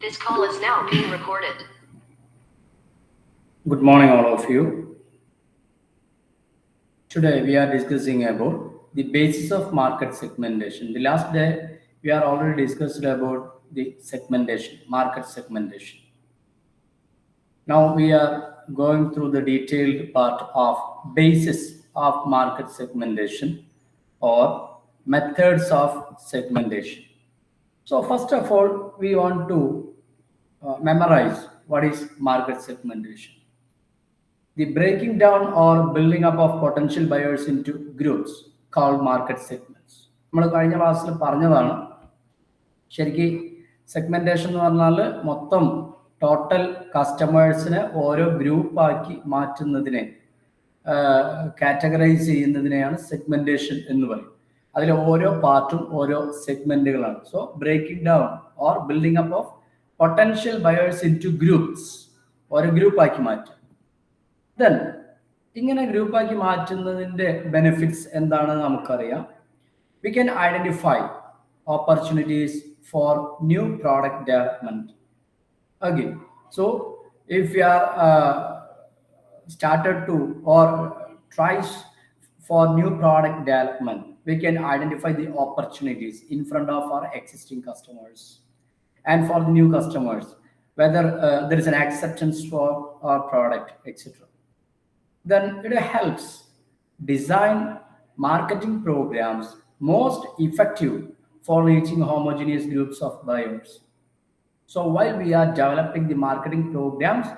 This call is now being recorded. Good morning, all of you. Today we are discussing about the basis of market segmentation. The last day we are already discussed about the segmentation, market segmentation. Now we are going through the detailed part of basis of market segmentation or methods of segmentation. So first of all, we want to memorize what is market segmentation. The breaking down or building up of potential buyers into groups called market segments. നമ്മൾ കഴിഞ്ഞ ക്ലാസ്സിൽ പറഞ്ഞതാണ് ശരിക്കും segmentation എന്ന് പറഞ്ഞാൽ മൊത്തം total കസ്റ്റമേഴ്സിനെ ഓരോ ഗ്രൂപ്പാക്കി മാറ്റുന്നതിനെ കാറ്റഗറൈസ് ചെയ്യുന്നതിനെയാണ് സെഗ്മെന്റേഷൻ എന്ന് പറയും. അതിൽ ഓരോ പാർട്ടും ഓരോ സെഗ്മെന്റുകളാണ്. So breaking down or building up of potential buyers into groups, ഓരോ ഗ്രൂപ്പാക്കി മാറ്റും. ദെൻ ഇങ്ങനെ ഗ്രൂപ്പാക്കി മാറ്റുന്നതിൻ്റെ ബെനിഫിറ്റ്സ് എന്താണെന്ന് നമുക്കറിയാം. We can identify opportunities for new product development. Okay, so if you are started to or tries for new product development, we can identify the opportunities in front of our existing customers and for the new customers, whether there is an acceptance for our product, etc. Then it helps design marketing programs most effective for reaching homogeneous groups of buyers. So while we are developing the marketing programs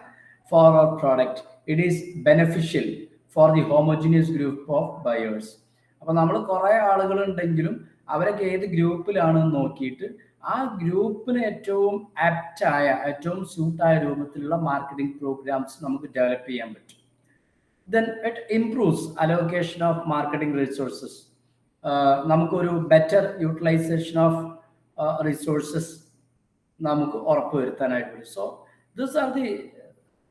for our product, it is beneficial for the homogeneous group of buyers. അപ്പോൾ നമ്മൾ കുറേ ആളുകളുണ്ടെങ്കിലും അവരൊക്കെ ഏത് ഗ്രൂപ്പിലാണെന്ന് നോക്കിയിട്ട് ആ ഗ്രൂപ്പിന് ഏറ്റവും ആപ്റ്റായ ഏറ്റവും സ്യൂട്ടായ രൂപത്തിലുള്ള മാർക്കറ്റിംഗ് പ്രോഗ്രാംസ് നമുക്ക് ഡെവലപ്പ് ചെയ്യാൻ പറ്റും. Then it improves allocation of marketing resources. നമുക്കൊരു ബെറ്റർ യൂട്ടിലൈസേഷൻ ഓഫ് റിസോഴ്സസ് നമുക്ക് ഉറപ്പുവരുത്താനായിട്ട് പറ്റും. So this are the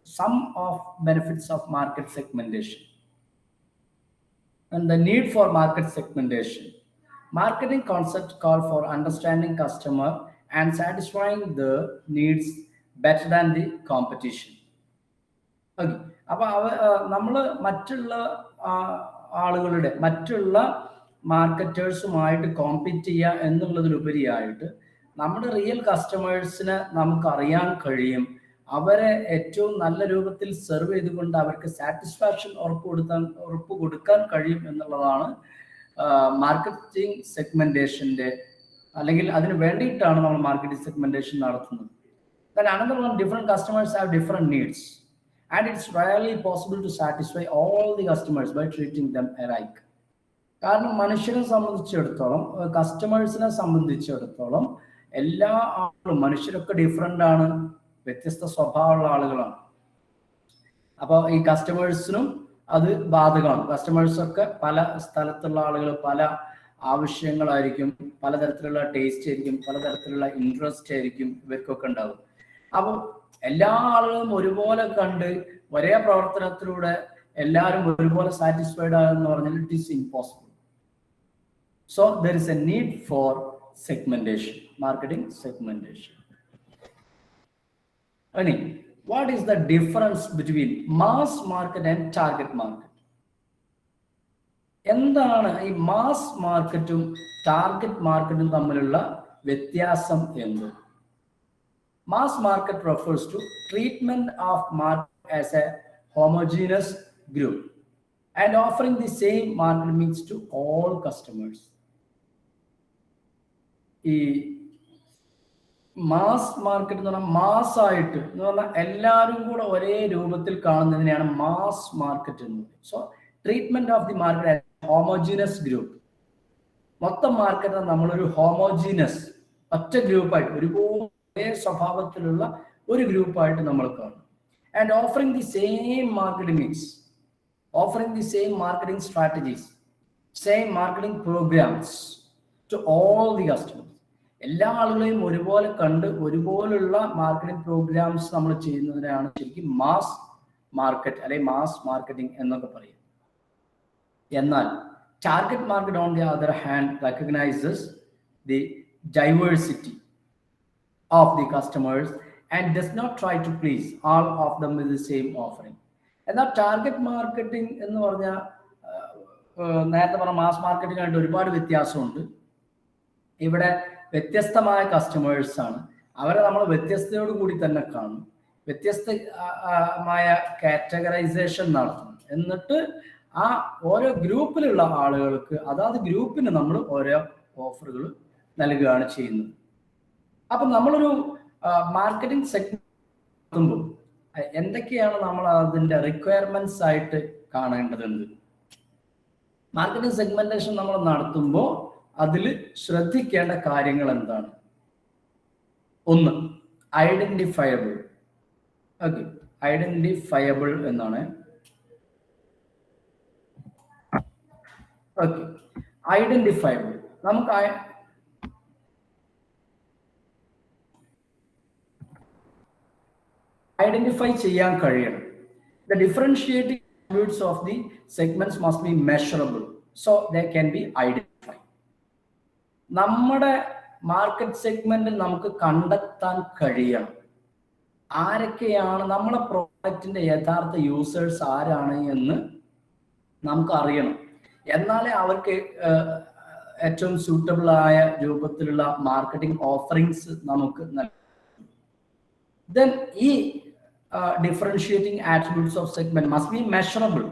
sum of benefits of market segmentation. And the need for market segmentation. Marketing concept call for understanding customer and satisfying the needs better than the competition. Okay. അപ്പോൾ നമ്മൾ മറ്റുള്ള ആളുകളുടെ മറ്റുള്ള മാർക്കറ്റേഴ്സുമായിട്ട് compete ചെയ്യുക എന്നുള്ളതിലുപരിയായിട്ട് നമ്മുടെ real കസ്റ്റമേഴ്സിനെ നമുക്കറിയാൻ കഴിയും. അവരെ ഏറ്റവും നല്ല രൂപത്തിൽ സെർവ് ചെയ്തുകൊണ്ട് അവർക്ക് സാറ്റിസ്ഫാക്ഷൻ ഉറപ്പ് കൊടുക്കാൻ കഴിയും എന്നുള്ളതാണ് മാർക്കറ്റിംഗ് സെഗ്മെന്റേഷൻ്റെ, അല്ലെങ്കിൽ അതിന് വേണ്ടിയിട്ടാണ് നമ്മൾ മാർക്കറ്റിംഗ് സെഗ്മെന്റേഷൻ നടത്തുന്നത്. Then another one, different customers have different needs and it's rarely possible to satisfy all the customers by treating them alike. കാരണം മനുഷ്യനെ സംബന്ധിച്ചിടത്തോളം, കസ്റ്റമേഴ്സിനെ സംബന്ധിച്ചിടത്തോളം എല്ലാ ആളും മനുഷ്യരൊക്കെ ഡിഫറെൻ്റ് ആണ്, വ്യത്യസ്ത സ്വഭാവമുള്ള ആളുകളാണ്. അപ്പോൾ ഈ കസ്റ്റമേഴ്സിനും അത് ബാധകമാണ്. കസ്റ്റമേഴ്സൊക്കെ പല സ്ഥലത്തുള്ള ആളുകൾ, പല ആവശ്യങ്ങളായിരിക്കും, പലതരത്തിലുള്ള ടേസ്റ്റ് ആയിരിക്കും, പലതരത്തിലുള്ള ഇൻട്രസ്റ്റ് ആയിരിക്കും ഇവർക്കൊക്കെ ഉണ്ടാവും. അപ്പോൾ എല്ലാ ആളുകളും ഒരുപോലെ കണ്ട് ഒരേ പ്രവർത്തനത്തിലൂടെ എല്ലാവരും ഒരുപോലെ സാറ്റിസ്ഫൈഡ് ആകുമെന്ന് പറഞ്ഞാൽ it is impossible. So there is A need for segmentation, marketing segmentation. Ani, what is the difference between mass market and target market? എന്താണ് ഈ മാസ് മാർക്കറ്റും ടാർഗറ്റ് മാർക്കറ്റും തമ്മിലുള്ള വ്യത്യാസം എന്ത്? Mass market refers to treatment of market as a homogeneous group and offering the same market mix to all customers. ഈ mass market എന്ന് പറഞ്ഞാൽ മാസ് ആയിട്ട് എന്ന് പറഞ്ഞാൽ എല്ലാവരും കൂടെ ഒരേ രൂപത്തിൽ കാണുന്നതിനെയാണ് മാസ് മാർക്കറ്റ് എന്ന് പറയുന്നത്. So treatment of the market homogeneous group. മൊത്തം മാർക്കറ്റിനെ നമ്മളൊരു ഹോമോജീനസ് ഒറ്റ ഗ്രൂപ്പായിട്ട് ഒരേ സ്വഭാവത്തിലുള്ള ഒരു ഗ്രൂപ്പായിട്ട് നമ്മൾ കാണും. And offering the same marketing mix, offering the same marketing strategies, same marketing programmes to all the customers. എല്ലാ ആളുകളെയും ഒരുപോലെ കണ്ട് ഒരുപോലുള്ള മാർക്കറ്റിംഗ് പ്രോഗ്രാംസ് നമ്മൾ ചെയ്യുന്നതിനാണ് ശരിക്കും മാസ് മാർക്കറ്റ് അല്ലെങ്കിൽ മാസ് മാർക്കറ്റിംഗ് എന്നൊക്കെ പറയും. എന്നാൽ target market on the other hand recognises the diversity of the customers and does not try to please all of them with the same offering. എന്നാൽ target marketing എന്ന് പറഞ്ഞാൽ നേരത്തെ പറഞ്ഞ mass മാർക്കറ്റിംഗായിട്ട് ഒരുപാട് വ്യത്യാസമുണ്ട്. ഇവിടെ വ്യത്യസ്തമായ കസ്റ്റമേഴ്സ് ആണ്, അവരെ നമ്മൾ വ്യത്യസ്തയോട് കൂടി തന്നെ കാണും, വ്യത്യസ്തമായ കാറ്റഗറൈസേഷൻ നടത്തും. എന്നിട്ട് ആ ഓരോ ഗ്രൂപ്പിലുള്ള ആളുകൾക്ക് അതാത് ഗ്രൂപ്പിന് നമ്മൾ ഓരോ ഓഫറുകൾ നൽകുകയാണ് ചെയ്യുന്നത്. അപ്പം നമ്മളൊരു മാർക്കറ്റിംഗ് സെഗ്മെന്റ് എന്തൊക്കെയാണ് നമ്മൾ അതിൻ്റെ റിക്വയർമെന്റ്സ് ആയിട്ട് കാണേണ്ടതുണ്ട്? മാർക്കറ്റിംഗ് സെഗ്മെന്റേഷൻ നമ്മൾ നടത്തുമ്പോൾ അതിൽ ശ്രദ്ധിക്കേണ്ട കാര്യങ്ങൾ എന്താണ്? ഒന്ന്, ഐഡന്റിഫയബിൾ. ഓക്കെ, ഐഡന്റിഫയബിൾ എന്നാണ്. ഓക്കെ, ഐഡന്റിഫയബിൾ നമുക്ക് ഐഡന്റിഫൈ ചെയ്യാൻ കഴിയണം. The differentiating attributes of the segments must be measurable so they can be identified. നമ്മുടെ മാർക്കറ്റ് സെഗ്മെന്റ് നമുക്ക് കണ്ടെത്താൻ കഴിയണം. ആരൊക്കെയാണ് നമ്മളെ പ്രോഡക്റ്റിന്റെ യഥാർത്ഥ യൂസേഴ്സ് ആരാണ് എന്ന് നമുക്ക് അറിയണം. എന്നാലേ അവർക്ക് ഏറ്റവും സൂട്ടബിൾ ആയ രൂപത്തിലുള്ള മാർക്കറ്റിംഗ് ഓഫറിങ്സ് നമുക്ക് നൽകും. Then ഈ differentiating attributes of segment must be measurable.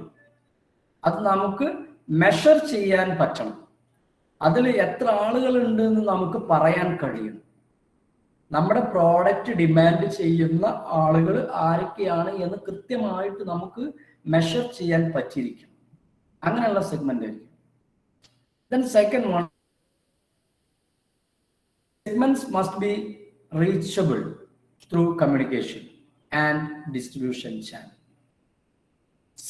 അത് നമുക്ക് മെഷർ ചെയ്യാൻ പറ്റണം. അതിൽ എത്ര ആളുകൾ ഉണ്ട് എന്ന് നമുക്ക് പറയാൻ കഴിയും. നമ്മുടെ പ്രോഡക്റ്റ് ഡിമാൻഡ് ചെയ്യുന്ന ആളുകൾ ആരൊക്കെയാണ് എന്ന് കൃത്യമായിട്ട് നമുക്ക് മെഷർ ചെയ്യാൻ പറ്റിയിരിക്കും. അങ്ങനെയുള്ള സെഗ്മെന്റ് ആയിരിക്കും. Then second one, segments must be reachable through communication and distribution channel.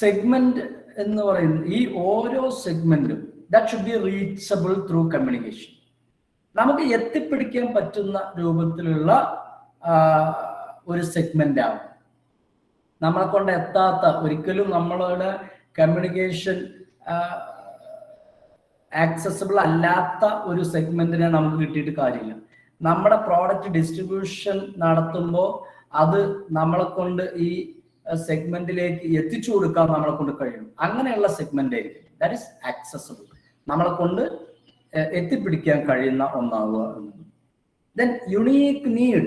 Segment എന്ന് പറയുന്നത് ഈ ഓരോ സെഗ്മെന്റും that should be reachable through communication. നമുക്ക് എത്തിപ്പിടിക്കാൻ പറ്റുന്ന രൂപത്തിലുള്ള ഒരു സെഗ്മെന്റ് ആവും. നമ്മളെ കൊണ്ട് എത്താത്ത, ഒരിക്കലും നമ്മളുടെ കമ്മ്യൂണിക്കേഷൻ ആക്സസിബിൾ അല്ലാത്ത ഒരു സെഗ്മെന്റിനെ നമുക്ക് കിട്ടിയിട്ട് കാര്യമില്ല. നമ്മുടെ പ്രോഡക്റ്റ് ഡിസ്ട്രിബ്യൂഷൻ നടത്തുമ്പോൾ അത് നമ്മളെ കൊണ്ട് ഈ സെഗ്മെന്റിലേക്ക് എത്തിച്ചു കൊടുക്കാൻ നമ്മളെ കൊണ്ട് കഴിയും. അങ്ങനെയുള്ള സെഗ്മെന്റ് ആയിരിക്കും ദാറ്റ് ഈസ് ആക്സസിബിൾ, നമ്മളെ കൊണ്ട് എത്തിപ്പിടിക്കാൻ കഴിയുന്ന ഒന്നാവുക. Then unique need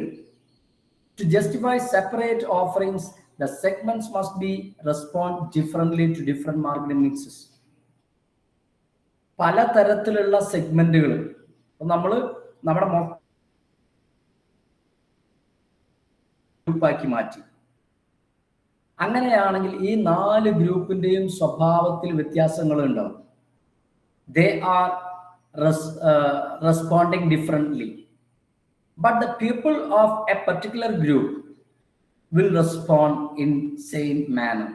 to justify separate offerings, the segments must be respond differently to different marketing mixes. പല തരത്തിലുള്ള സെഗ്മെന്റുകൾ നമ്മൾ നമ്മുടെ ഗ്രൂപ്പാക്കി മാറ്റി. അങ്ങനെയാണെങ്കിൽ ഈ 4 ഗ്രൂപ്പിന്റെയും സ്വഭാവത്തിൽ വ്യത്യാസങ്ങൾ ഉണ്ടാവും. They are responding differently, but the people of a particular group will respond in same manner.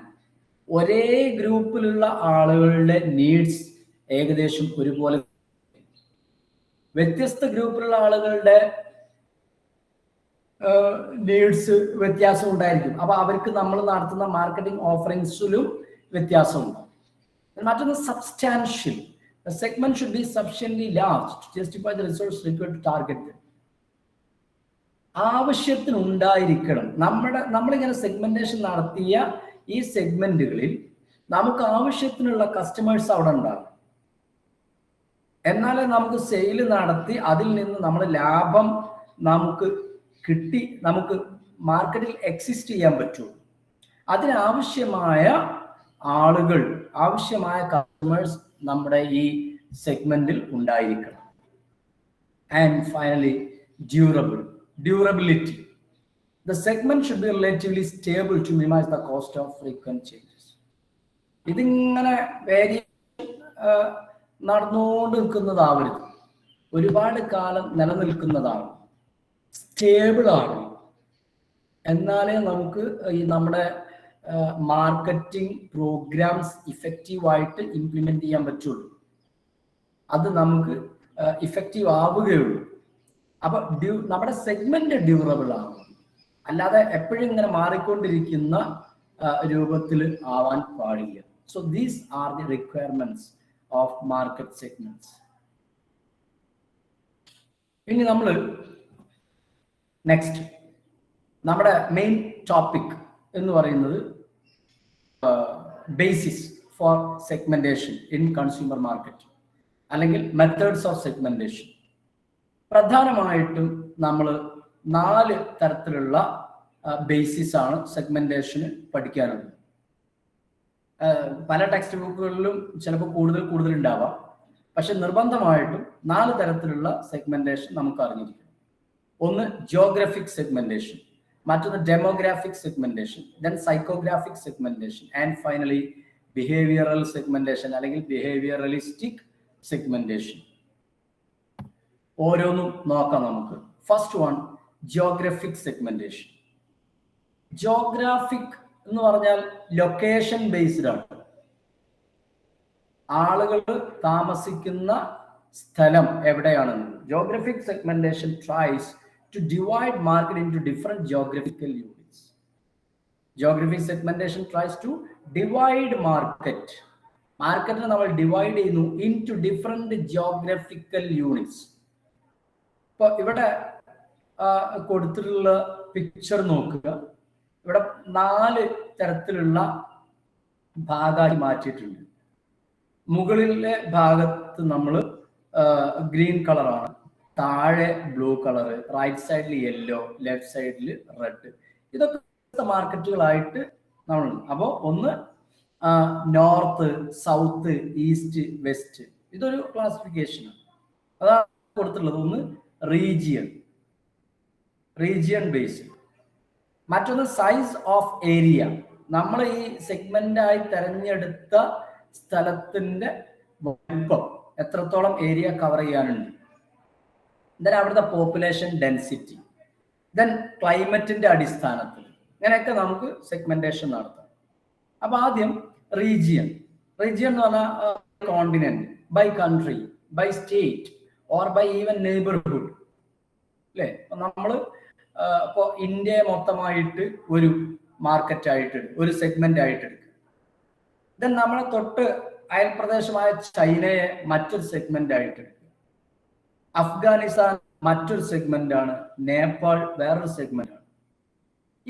ഒരേ ഗ്രൂപ്പിലുള്ള ആളുകളുടെ നീഡ്സ് ഏകദേശം ഒരുപോലെ, വ്യത്യസ്ത ഗ്രൂപ്പിലുള്ള ആളുകളുടെ നീഡ്സ് വ്യത്യാസം ഉണ്ടായിരിക്കും. അപ്പൊ അവർക്ക് നമ്മൾ നടത്തുന്ന മാർക്കറ്റിംഗ് ഓഫറിങ്സിലും വ്യത്യാസം ഉണ്ടാവും. മറ്റൊന്ന് substantial. The segment should be sufficiently large to justify the resource required to target them. ആവശ്യത്തിന് ഉണ്ടായിരിക്കണം. നമ്മളിങ്ങനെ സെഗ്മെന്റേഷൻ നടത്തിയ ഈ സെഗ്മെന്റുകളിൽ നമുക്ക് ആവശ്യത്തിനുള്ള കസ്റ്റമേഴ്സ് അവിടെ ഉണ്ടാകും. എന്നാലേ നമുക്ക് സെയിൽ നടത്തി അതിൽ നിന്ന് നമ്മുടെ ലാഭം നമുക്ക് കിട്ടി നമുക്ക് മാർക്കറ്റിൽ എക്സിസ്റ്റ് ചെയ്യാൻ പറ്റുള്ളൂ. അതിനാവശ്യമായ ആളുകൾ, ആവശ്യമായ കസ്റ്റമേഴ്സ് നമ്മുടെ ഈ സെഗ്മെന്റിൽ ഉണ്ടായിരിക്കണം. And finally durability. The segment should be relatively stable to minimize the cost of frequent changes. ഇതിങ്ങനെ വേരിയേഷൻ നടന്നുകൊണ്ട് നിൽക്കുന്നതാവരുത്, ഒരുപാട് കാലം നിലനിൽക്കുന്നതാണ്, സ്റ്റേബിൾ ആണ്. എന്നാലേ നമുക്ക് ഈ നമ്മുടെ മാർക്കറ്റിംഗ് പ്രോഗ്രാംസ് ഇഫക്റ്റീവായിട്ട് ഇംപ്ലിമെന്റ് ചെയ്യാൻ പറ്റുള്ളൂ, അത് നമുക്ക് ഇഫക്റ്റീവ് ആവുകയുള്ളൂ. അപ്പൊ നമ്മുടെ സെഗ്മെന്റ് ഡ്യൂറബിൾ ആവും, അല്ലാതെ എപ്പോഴും ഇങ്ങനെ മാറിക്കൊണ്ടിരിക്കുന്ന രൂപത്തിൽ ആവാൻ പാടില്ല. So these are the requirements of market segments. ഇനി നമ്മൾ നെക്സ്റ്റ് നമ്മുടെ മെയിൻ ടോപ്പിക് എന്ന് പറയുന്നത് basis for segmentation in consumer market അല്ലെങ്കിൽ മെത്തേഡ്സ് ഓഫ് സെഗ്മെന്റേഷൻ. പ്രധാനമായിട്ടും നമ്മൾ 4 തരത്തിലുള്ള ബേസിസ് ആണ് സെഗ്മെന്റേഷന് പഠിക്കാനുള്ളത്. പല ടെക്സ്റ്റ് ബുക്കുകളിലും ചിലപ്പോൾ കൂടുതൽ ഉണ്ടാവാം. പക്ഷെ നിർബന്ധമായിട്ടും 4 തരത്തിലുള്ള സെഗ്മെന്റേഷൻ നമുക്ക് അറിഞ്ഞിരിക്കണം. ഒന്ന് ജിയോഗ്രഫിക് സെഗ്മെന്റേഷൻ, മറ്റൊന്ന് demographic segmentation, then psychographic segmentation and finally behavioural segmentation അല്ലെങ്കിൽ ബിഹേവിയറലിസ്റ്റിക് സെഗ്മെന്റേഷൻ. ഓരോന്നും നോക്കാം നമുക്ക്. First one, geographic segmentation. Geographic എന്ന് പറഞ്ഞാൽ ലൊക്കേഷൻ ബേസ്ഡ് ആണ്. ആളുകൾ താമസിക്കുന്ന സ്ഥലം എവിടെയാണെന്ന്. Geographic segmentation tries to divide market into different geographical units. Geographic segmentation tries to divide market. മാർക്കറ്റിനെ നമ്മൾ ഡിവൈഡ് ചെയ്യുന്നു into different geographical units. ഇപ്പൊ ഇവിടെ കൊടുത്തിട്ടുള്ള പിക്ചർ നോക്കുക. ഇവിടെ 4 തരത്തിലുള്ള ഭാഗമായി മാറ്റിയിട്ടുണ്ട്. മുകളിലെ ഭാഗത്ത് നമ്മൾ ഗ്രീൻ കളറാണ്, താഴെ ബ്ലൂ കളർ, റൈറ്റ് സൈഡിൽ യെല്ലോ, ലെഫ്റ്റ് സൈഡിൽ റെഡ്. ഇതൊക്കെ മാർക്കറ്റുകളായിട്ട് നമ്മൾ. അപ്പോൾ ഒന്ന് നോർത്ത്, സൗത്ത്, ഈസ്റ്റ്, വെസ്റ്റ്, ഇതൊരു ക്ലാസിഫിക്കേഷനാണ്. അതാണ് കൊടുത്തിട്ടുള്ളത്. ഒന്ന് റീജിയൻ ബേസ്ഡ്. മറ്റൊന്ന് സൈസ് ഓഫ് ഏരിയ. നമ്മൾ ഈ സെഗ്മെന്റായി തെരഞ്ഞെടുത്ത സ്ഥലത്തിന്റെ വലിപ്പം, എത്രത്തോളം ഏരിയ കവർ ചെയ്യാനുണ്ട്. ദെൻ അവിടുത്തെ പോപ്പുലേഷൻ ഡെൻസിറ്റി, ദെൻ ക്ലൈമറ്റിന്റെ അടിസ്ഥാനത്തിൽ, ഇങ്ങനെയൊക്കെ നമുക്ക് സെഗ്മെന്റേഷൻ നടത്താം. അപ്പൊ ആദ്യം റീജിയൻ എന്ന് പറഞ്ഞാൽ continent, by country, by state or by even neighbourhood അല്ലേ. അപ്പൊ നമ്മള് ഇപ്പോ ഇന്ത്യയെ മൊത്തമായിട്ട് ഒരു മാർക്കറ്റ് ആയിട്ട്, ഒരു സെഗ്മെന്റ് ആയിട്ട് എടുക്കുക. ദെൻ നമ്മളെ തൊട്ട് അയൽപ്രദേശമായ ചൈനയെ മറ്റൊരു സെഗ്മെന്റ് ആയിട്ട് എടുക്കുക. അഫ്ഗാനിസ്ഥാൻ മറ്റൊരു സെഗ്മെന്റ് ആണ്, നേപ്പാൾ വേറൊരു സെഗ്മെന്റ് ആണ്.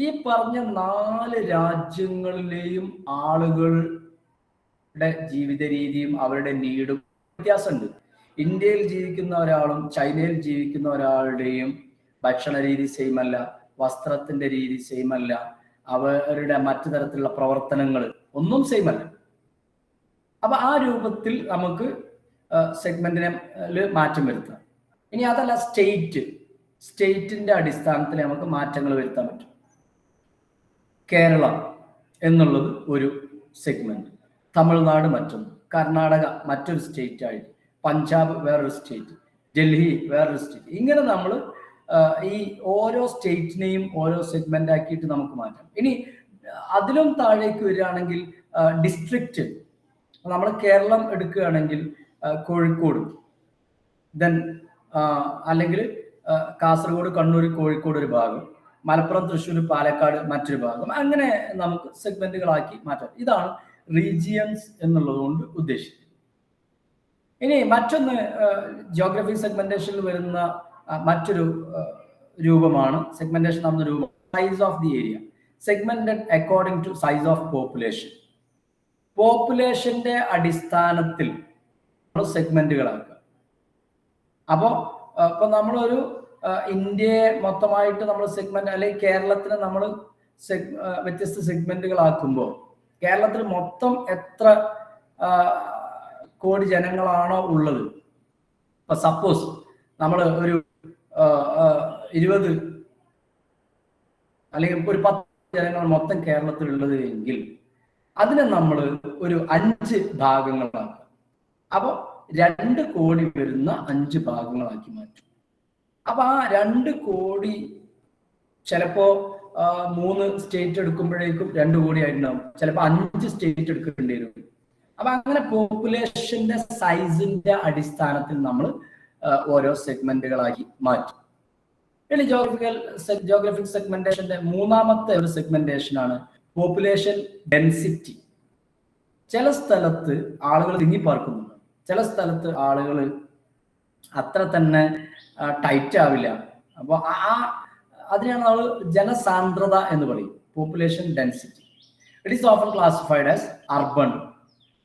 ഈ പറഞ്ഞ 4 രാജ്യങ്ങളിലെയും ആളുകളുടെ ജീവിത രീതിയും അവരുടെ നീഡും വ്യത്യാസമുണ്ട്. ഇന്ത്യയിൽ ജീവിക്കുന്ന ഒരാളും ചൈനയിൽ ജീവിക്കുന്ന ഒരാളുടെയും ഭക്ഷണ രീതി സെയിം അല്ല, വസ്ത്രത്തിന്റെ രീതി സെയിം അല്ല, അവരുടെ മറ്റു തരത്തിലുള്ള പ്രവർത്തനങ്ങൾ ഒന്നും സെയിം അല്ല. അപ്പൊ ആ രൂപത്തിൽ നമുക്ക് സെഗ്മെന്റിന് മാറ്റം വരുത്താം. ഇനി അതല്ല, സ്റ്റേറ്റിന്റെ അടിസ്ഥാനത്തിൽ നമുക്ക് മാറ്റങ്ങൾ വരുത്താൻ പറ്റും. കേരള എന്നുള്ളത് ഒരു സെഗ്മെന്റ്, തമിഴ്നാട് മറ്റൊന്ന്, കർണാടക മറ്റൊരു സ്റ്റേറ്റ് ആയിട്ട്, പഞ്ചാബ് വേറൊരു സ്റ്റേറ്റ്, ഡൽഹി വേറൊരു സ്റ്റേറ്റ്. ഇങ്ങനെ നമ്മൾ ഈ ഓരോ സ്റ്റേറ്റിനെയും ഓരോ സെഗ്മെന്റ് ആക്കിയിട്ട് നമുക്ക് മാറ്റാം. ഇനി അതിലും താഴേക്ക് വരികയാണെങ്കിൽ ഡിസ്ട്രിക്റ്റ്. നമ്മൾ കേരളം എടുക്കുകയാണെങ്കിൽ കോഴിക്കോട്, ദെൻ അല്ലെങ്കിൽ കാസർഗോഡ്, കണ്ണൂർ, കോഴിക്കോട് ഒരു ഭാഗം, മലപ്പുറം, തൃശ്ശൂർ, പാലക്കാട് മറ്റൊരു ഭാഗം. അങ്ങനെ നമുക്ക് സെഗ്മെന്റുകളാക്കി മാറ്റാം. ഇതാണ് റീജിയൻസ് എന്നുള്ളത് കൊണ്ട് ഉദ്ദേശിക്കുന്നത്. ഇനി മറ്റൊന്ന്, ജിയോഗ്രഫി സെഗ്മെന്റേഷനിൽ വരുന്ന മറ്റൊരു രൂപമാണ്, സെഗ്മെന്റേഷൻ നടന്ന രൂപം size of the area. Segmented according to size of population. പോപ്പുലേഷന്റെ അടിസ്ഥാനത്തിൽ സെഗ്മെന്റുകളാക്കുക. അപ്പോൾ ഇപ്പൊ നമ്മളൊരു ഇന്ത്യയെ മൊത്തമായിട്ട് നമ്മൾ സെഗ്മെന്റ്, അല്ലെങ്കിൽ കേരളത്തിനെ നമ്മൾ വ്യത്യസ്ത സെഗ്മെന്റുകളാക്കുമ്പോൾ കേരളത്തിൽ മൊത്തം എത്ര കോടി ജനങ്ങളാണോ ഉള്ളത്, ഇപ്പൊ സപ്പോസ് നമ്മൾ ഒരു 20 അല്ലെങ്കിൽ ഒരു 10 ജനങ്ങൾ മൊത്തം കേരളത്തിലുള്ളത് എങ്കിൽ അതിനെ നമ്മൾ ഒരു 5 ഭാഗങ്ങളാക്കുക. അപ്പൊ 2 കോടി വരുന്ന 5 ഭാഗങ്ങളാക്കി മാറ്റും. അപ്പൊ ആ 2 കോടി ചിലപ്പോ 3 സ്റ്റേറ്റ് എടുക്കുമ്പോഴേക്കും 2 കോടി ആയിട്ടുണ്ടാവും, ചിലപ്പോൾ 5 സ്റ്റേറ്റ് എടുക്കേണ്ടി വരും. അപ്പൊ അങ്ങനെ പോപ്പുലേഷന്റെ സൈസിന്റെ അടിസ്ഥാനത്തിൽ നമ്മൾ ഓരോ സെഗ്മെന്റുകളാക്കി മാറ്റും. ഇനി ജിയോഗ്രഫിക് സെഗ്മെന്റേഷന്റെ മൂന്നാമത്തെ ഒരു സെഗ്മെന്റേഷൻ ആണ് പോപ്പുലേഷൻ ഡെൻസിറ്റി. ചില സ്ഥലത്ത് ആളുകൾ തിങ്ങിപ്പാർക്കുന്നുണ്ട്, ചില സ്ഥലത്ത് ആളുകൾ അത്ര തന്നെ ടൈറ്റ് ആവില്ല. അപ്പോൾ അതിനെയാണ് നമ്മൾ ജനസാന്ദ്രത എന്ന് പറയും, population density. It is often classified as urban,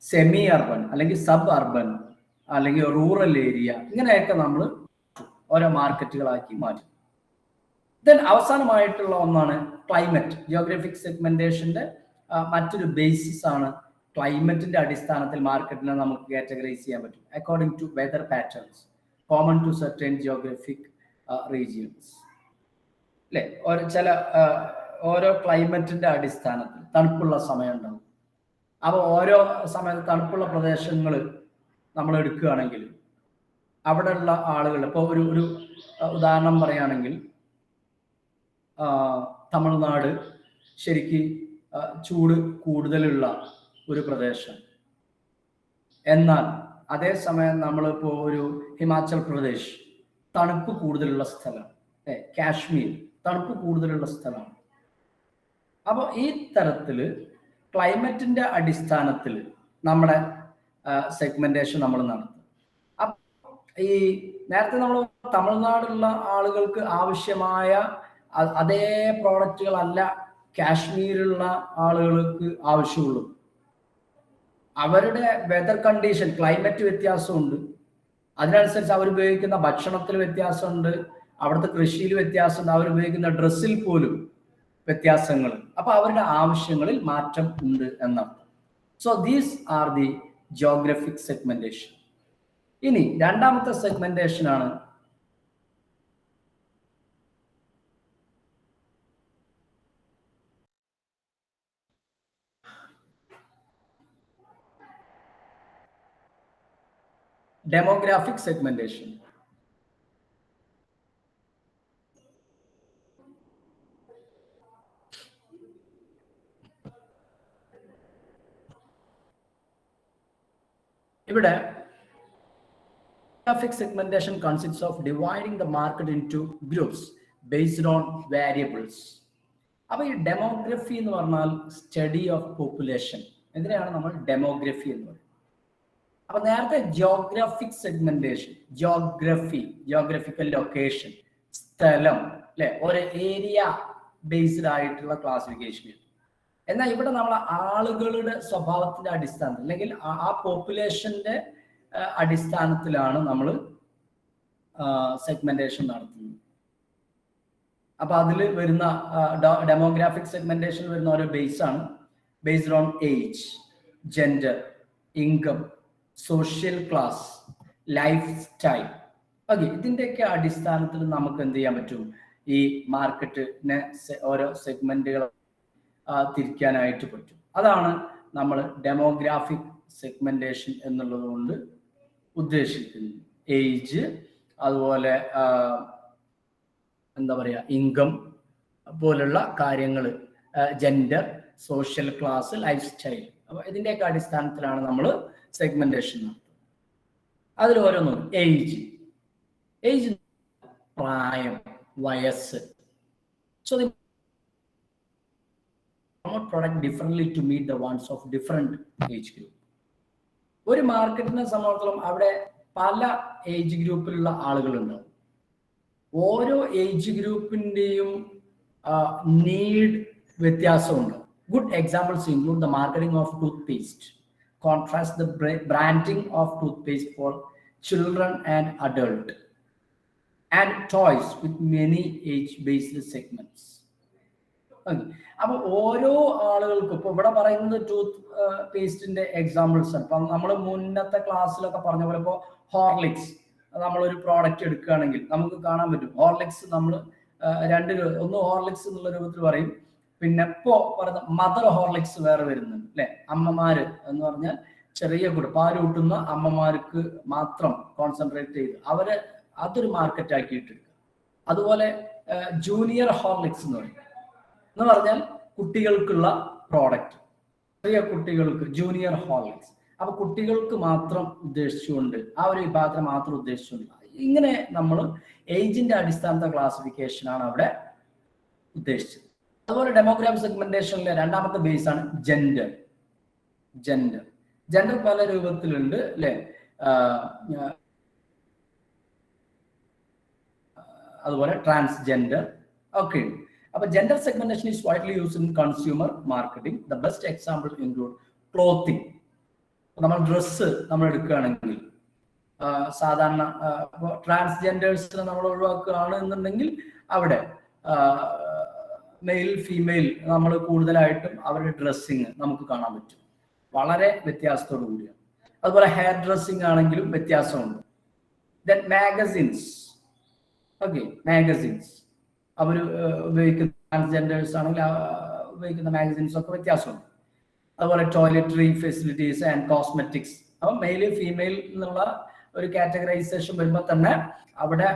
semi urban, അല്ലെങ്കിൽ സബ് അർബൻ, അല്ലെങ്കിൽ റൂറൽ ഏരിയ, ഇങ്ങനെയൊക്കെ നമ്മൾ ഓരോ മാർക്കറ്റുകളാക്കി മാറ്റും. ദെൻ അവസാനമായിട്ടുള്ള ഒന്നാണ് ക്ലൈമറ്റ്. ജിയോഗ്രഫിക് സെഗ്മെന്റേഷന്റെ മറ്റൊരു ബേസിസ് ആണ് ക്ലൈമറ്റിന്റെ അടിസ്ഥാനത്തിൽ മാർക്കറ്റിനെ നമുക്ക് കാറ്റഗറൈസ് ചെയ്യാൻ പറ്റും according to weather patterns common to certain geographic regions. അല്ലെ, ഓരോ ക്ലൈമറ്റിന്റെ അടിസ്ഥാനത്തിൽ തണുപ്പുള്ള സമയം ഉണ്ടാവും. അപ്പോൾ ഓരോ സമയത്ത് തണുപ്പുള്ള പ്രദേശങ്ങൾ നമ്മൾ എടുക്കുകയാണെങ്കിൽ അവിടെയുള്ള ആളുകൾ, ഇപ്പോൾ ഒരു ഉദാഹരണം പറയുകയാണെങ്കിൽ തമിഴ്നാട് ശരിക്ക് ചൂട് കൂടുതലുള്ള ഒരു പ്രദേശം, എന്നാൽ അതേസമയം നമ്മളിപ്പോൾ ഒരു ഹിമാചൽ പ്രദേശ് തണുപ്പ് കൂടുതലുള്ള സ്ഥലം, കാശ്മീർ തണുപ്പ് കൂടുതലുള്ള സ്ഥലമാണ്. അപ്പോൾ ഈ തരത്തിൽ ക്ലൈമറ്റിന്റെ അടിസ്ഥാനത്തിൽ നമ്മുടെ സെഗ്മെന്റേഷൻ നമ്മൾ നടത്തും. അപ്പം ഈ നേരത്തെ നമ്മൾ തമിഴ്നാടുള്ള ആളുകൾക്ക് ആവശ്യമായ അതേ പ്രോഡക്റ്റുകളല്ല കാശ്മീരിലുള്ള ആളുകൾക്ക് ആവശ്യമുള്ളൂ. അവരുടെ വെതർ കണ്ടീഷൻ, ക്ലൈമറ്റ് വ്യത്യാസമുണ്ട്, അതിനനുസരിച്ച് അവർ ഉപയോഗിക്കുന്ന ഭക്ഷണത്തിൽ വ്യത്യാസമുണ്ട്, അവിടുത്തെ കൃഷിയിൽ വ്യത്യാസമുണ്ട്, അവർ ഉപയോഗിക്കുന്ന ഡ്രസ്സിൽ പോലും വ്യത്യാസങ്ങൾ. അപ്പൊ അവരുടെ ആവശ്യങ്ങളിൽ മാറ്റം ഉണ്ട് എന്നർത്ഥം. So these are the Geographic segmentation. ഇനി രണ്ടാമത്തെ സെഗ്മെന്റേഷൻ ആണ് ഡെമോഗ്രാഫിക് സെഗ്മെന്റേഷൻ. ഇവിടെ demographic segmentation consists of dividing the market into groups based on variables. അപ്പോൾ ഈ ഡെമോഗ്രഫി എന്ന് പറഞ്ഞാൽ സ്റ്റഡി ഓഫ് പോപ്പുലേഷൻ, ഇതിനെയാണ് നമ്മൾ ഡെമോഗ്രഫി എന്ന് പറയുന്നത്. അപ്പൊ നേരത്തെ ജിയോഗ്രാഫിക് സെഗ്മെന്റേഷൻ, ജിയോഗ്രഫിക്കൽ ലൊക്കേഷൻ, സ്ഥലം, അല്ലെ, ഒരു ഏരിയ ബേസ്ഡ് ആയിട്ടുള്ള ക്ലാസിഫിക്കേഷൻ. എന്നാൽ ഇവിടെ നമ്മൾ ആളുകളുടെ സ്വഭാവത്തിന്റെ അടിസ്ഥാനത്തിൽ അല്ലെങ്കിൽ ആ പോപ്പുലേഷന്റെ അടിസ്ഥാനത്തിലാണ് നമ്മൾ സെഗ്മെന്റേഷൻ നടത്തുന്നത്. അപ്പൊ അതിൽ വരുന്ന ഡെമോഗ്രാഫിക് സെഗ്മെന്റേഷൻ വരുന്ന ഓരോ ബേസ് ആണ്, based on age, gender, income, social class, life style. Okay, ഇതിന്റെയൊക്കെ അടിസ്ഥാനത്തിൽ നമുക്ക് എന്ത് ചെയ്യാൻ പറ്റും, ഈ മാർക്കറ്റിനെ ഓരോ സെഗ്മെന്റുകൾ തിരിക്കാനായിട്ട് പറ്റും. അതാണ് നമ്മൾ ഡെമോഗ്രാഫിക് സെഗ്മെന്റേഷൻ എന്നുള്ളത് കൊണ്ട് ഉദ്ദേശിക്കുന്നത്. ഏജ്, അതുപോലെ എന്താ പറയുക, ഇൻകം പോലുള്ള കാര്യങ്ങൾ, gender, social class, life style. അപ്പോൾ ഇതിൻ്റെയൊക്കെ അടിസ്ഥാനത്തിലാണ് നമ്മൾ സെഗ്മെന്റേഷൻ നടത്തുന്നത്. അതിൽ ഓരോന്നും ഏജ് പ്രായം, വയസ്സ്. So product differently to meet the wants of different age group. ഒരു മാർക്കറ്റിനെ സംബന്ധിച്ചിടത്തോളം അവിടെ പല ഏജ് ഗ്രൂപ്പിലുള്ള ആളുകളുണ്ടാവും. ഓരോ ഏജ് ഗ്രൂപ്പിന്റെയും നീഡ് വ്യത്യാസമുണ്ട്. Good examples include the marketing of tooth paste, contrast the branding of tooth paste for children and adult, and toys with many age based segments. അപ്പൊ ഓരോ ആളുകൾക്കും ഇപ്പൊ ഇവിടെ പറയുന്നത് ടൂത്ത് പേസ്റ്റിന്റെ എക്സാമ്പിൾസ് ആണ്. ഇപ്പൊ നമ്മൾ മുന്നത്തെ ക്ലാസ്സിലൊക്കെ പറഞ്ഞ പോലെ ഇപ്പോൾ ഹോർലിക്സ് നമ്മളൊരു പ്രോഡക്റ്റ് എടുക്കുകയാണെങ്കിൽ നമുക്ക് കാണാൻ പറ്റും. ഹോർലിക്സ് നമ്മൾ ഒന്ന് ഹോർലിക്സ് എന്നുള്ള രൂപത്തിൽ പറയും, പിന്നെ ഇപ്പോ പറയുന്ന മദർ ഹോർലിക്സ് വേറെ വരുന്നുണ്ട്, അല്ലെ. അമ്മമാര് എന്ന് പറഞ്ഞാൽ ചെറിയ പാല് കൂട്ടുന്ന അമ്മമാർക്ക് മാത്രം കോൺസെൻട്രേറ്റ് ചെയ്ത് അവരെ അതൊരു മാർക്കറ്റ് ആക്കിയിട്ടെടുക്കുക. അതുപോലെ ജൂനിയർ ഹോർലിക്സ് എന്ന് പറഞ്ഞാൽ കുട്ടികൾക്കുള്ള പ്രോഡക്റ്റ്, ചെറിയ കുട്ടികൾക്ക് ജൂനിയർ ഹോർലിക്സ്. അപ്പൊ കുട്ടികൾക്ക് മാത്രം ഉദ്ദേശിച്ചുകൊണ്ട് ആ ഒരു വിഭാഗത്തെ മാത്രം ഉദ്ദേശിച്ചുകൊണ്ട് ഇങ്ങനെ നമ്മൾ ഏജിന്റെ അടിസ്ഥാനത്തെ ക്ലാസിഫിക്കേഷൻ ആണ് അവിടെ ഉദ്ദേശിച്ചത്. അതുപോലെ ഡെമോഗ്രാഫിക് സെഗ്മെന്റേഷനിലെ രണ്ടാമത്തെ ബേസ് ആണ് ജെൻഡർ പല രൂപത്തിലുണ്ട്, അല്ലെ. അതുപോലെ ട്രാൻസ്ജെൻഡർ, ഒക്കെ ഉണ്ട്. അപ്പൊ gender segmentation is widely used in consumer marketing. The best example include clothing. നമ്മൾ ഡ്രസ്സ് നമ്മൾ എടുക്കുകയാണെങ്കിൽ സാധാരണ ട്രാൻസ്ജെൻഡേഴ്സിനെ നമ്മൾ ഒഴിവാക്കുകയാണ് എന്നുണ്ടെങ്കിൽ അവിടെ മെയിൽ ഫീമെയിൽ നമ്മൾ കൂടുതലായിട്ടും അവരുടെ ഡ്രസ്സിങ് നമുക്ക് കാണാൻ പറ്റും, വളരെ വ്യത്യാസത്തോടു കൂടിയാണ്. അതുപോലെ ഹെയർ ഡ്രസ്സിങ് ആണെങ്കിലും വ്യത്യാസമുണ്ട്. ദെൻ മാഗസിൻസ്, ഓക്കെ, മാഗസിൻസ് അവർ ഉപയോഗിക്കുന്ന ട്രാൻസ്ജെൻഡേഴ്സ് ആണെങ്കിൽ ഉപയോഗിക്കുന്ന മാഗസിൻസ് ഒക്കെ വ്യത്യാസമുണ്ട്. അതുപോലെ ടോയ്ലറ്ററി ഫെസിലിറ്റീസ് ആൻഡ് കോസ്മെറ്റിക്സ്. അപ്പം മെയിൽ ഫീമെയിൽ എന്നുള്ള ഒരു കാറ്റഗറൈസേഷൻ വരുമ്പോൾ തന്നെ അവിടെ